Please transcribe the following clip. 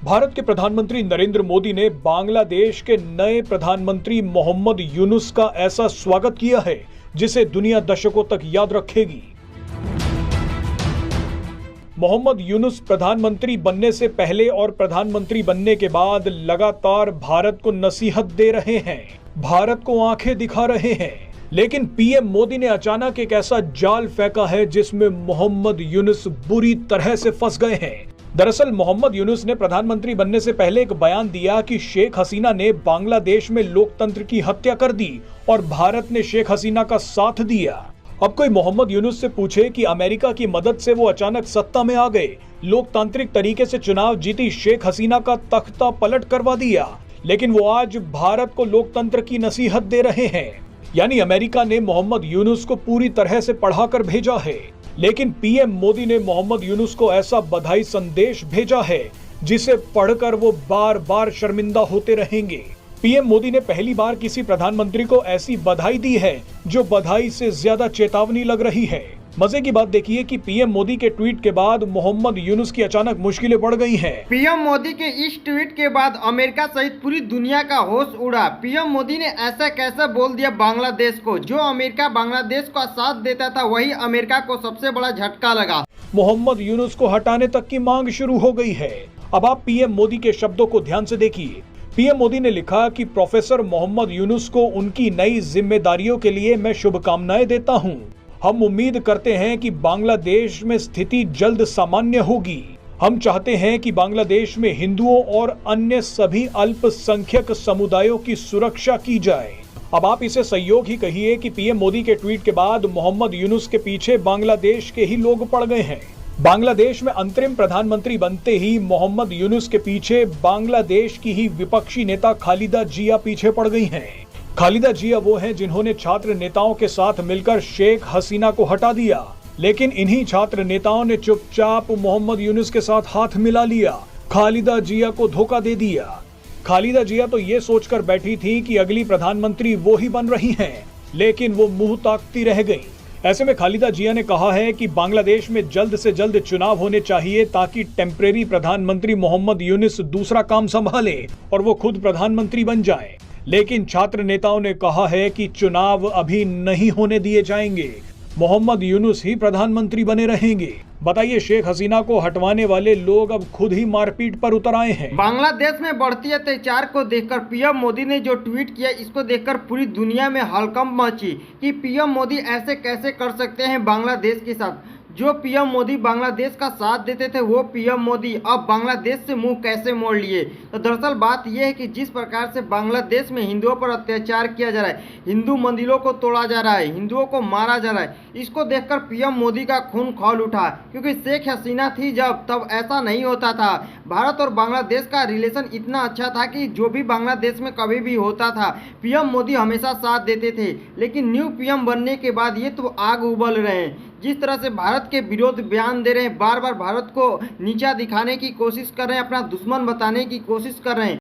भारत के प्रधानमंत्री नरेंद्र मोदी ने बांग्लादेश के नए प्रधानमंत्री मोहम्मद यूनुस का ऐसा स्वागत किया है जिसे दुनिया दशकों तक याद रखेगी। मोहम्मद यूनुस प्रधानमंत्री बनने से पहले और प्रधानमंत्री बनने के बाद लगातार भारत को नसीहत दे रहे हैं, भारत को आंखें दिखा रहे हैं। लेकिन पीएम मोदी ने अचानक एक ऐसा जाल फेंका है जिसमें मोहम्मद यूनुस बुरी तरह से फंस गए हैं। दरअसल मोहम्मद यूनुस ने प्रधानमंत्री बनने से पहले एक बयान दिया कि शेख हसीना ने बांग्लादेश में लोकतंत्र की हत्या कर दी और भारत ने शेख हसीना का साथ दिया। अब कोई मोहम्मद यूनुस से पूछे कि अमेरिका की मदद से वो अचानक सत्ता में आ गए, लोकतांत्रिक तरीके से चुनाव जीती शेख हसीना का तख्ता पलट करवा दिया, लेकिन वो आज भारत को लोकतंत्र की नसीहत दे रहे हैं। यानी अमेरिका ने मोहम्मद यूनुस को पूरी तरह से पढ़ाकर भेजा है। लेकिन पीएम मोदी ने मोहम्मद यूनुस को ऐसा बधाई संदेश भेजा है जिसे पढ़कर वो बार बार शर्मिंदा होते रहेंगे। पीएम मोदी ने पहली बार किसी प्रधानमंत्री को ऐसी बधाई दी है जो बधाई से ज्यादा चेतावनी लग रही है। मजे की बात देखिए कि पीएम मोदी के ट्वीट के बाद मोहम्मद यूनुस की अचानक मुश्किलें बढ़ गई हैं। पीएम मोदी के इस ट्वीट के बाद अमेरिका सहित पूरी दुनिया का होश उड़ा। पीएम मोदी ने ऐसा कैसे बोल दिया बांग्लादेश को। जो अमेरिका बांग्लादेश का साथ देता था वही अमेरिका को सबसे बड़ा झटका लगा। मोहम्मद यूनुस को हटाने तक की मांग शुरू हो गई है। अब आप पीएम मोदी के शब्दों को ध्यान से देखिए। पीएम मोदी ने लिखा कि प्रोफेसर मोहम्मद यूनुस को उनकी नई जिम्मेदारियों के लिए मैं शुभकामनाएं देता हूं। हम उम्मीद करते हैं कि बांग्लादेश में स्थिति जल्द सामान्य होगी। हम चाहते हैं कि बांग्लादेश में हिंदुओं और अन्य सभी अल्पसंख्यक समुदायों की सुरक्षा की जाए। अब आप इसे सहयोग ही कहिए कि पीएम मोदी के ट्वीट के बाद मोहम्मद यूनुस के पीछे बांग्लादेश के ही लोग पड़ गए हैं। बांग्लादेश में अंतरिम प्रधानमंत्री बनते ही मोहम्मद यूनुस के पीछे बांग्लादेश की ही विपक्षी नेता खालिदा जिया पीछे पड़ गई हैं। खालिदा जिया वो हैं जिन्होंने छात्र नेताओं के साथ मिलकर शेख हसीना को हटा दिया, लेकिन इन्हीं छात्र नेताओं ने चुपचाप मोहम्मद यूनुस के साथ हाथ मिला लिया, खालिदा जिया को धोखा दे दिया। खालिदा जिया तो ये सोचकर बैठी थी कि अगली प्रधानमंत्री वो ही बन रही हैं, लेकिन वो मुंह ताकती रह गई। ऐसे में खालिदा जिया ने कहा है कि बांग्लादेश में जल्द से जल्द चुनाव होने चाहिए ताकि टेम्परेरी प्रधानमंत्री मोहम्मद यूनुस दूसरा काम संभाले और वो खुद प्रधानमंत्री बन जाए। लेकिन छात्र नेताओं ने कहा है कि चुनाव अभी नहीं होने दिए जाएंगे, मोहम्मद यूनुस ही प्रधानमंत्री बने रहेंगे। बताइए, शेख हसीना को हटवाने वाले लोग अब खुद ही मारपीट पर उतर आए हैं। बांग्लादेश में बढ़ती अत्याचार को देखकर पीएम मोदी ने जो ट्वीट किया, इसको देखकर पूरी दुनिया में हड़कंप मची कि पीएम मोदी ऐसे कैसे कर सकते हैं बांग्लादेश के साथ। जो पीएम मोदी बांग्लादेश का साथ देते थे वो पीएम मोदी अब बांग्लादेश से मुंह कैसे मोड़ लिए। तो दरअसल बात यह है कि जिस प्रकार से बांग्लादेश में हिंदुओं पर अत्याचार किया जा रहा है, हिंदू मंदिरों को तोड़ा जा रहा है, हिंदुओं को मारा जा रहा है, इसको देखकर पीएम मोदी का खून खौल उठा। क्योंकि शेख हसीना थी जब, तब ऐसा नहीं होता था। भारत और बांग्लादेश का रिलेशन इतना अच्छा था कि जो भी बांग्लादेश में कभी भी होता था पीएम मोदी हमेशा साथ देते थे। लेकिन न्यू पीएम बनने के बाद ये तो आग उबल रहे हैं। जिस तरह से भारत के विरोध बयान दे रहे हैं, बार बार भारत को नीचा दिखाने की कोशिश कर रहे हैं, अपना दुश्मन बताने की कोशिश कर रहे हैं।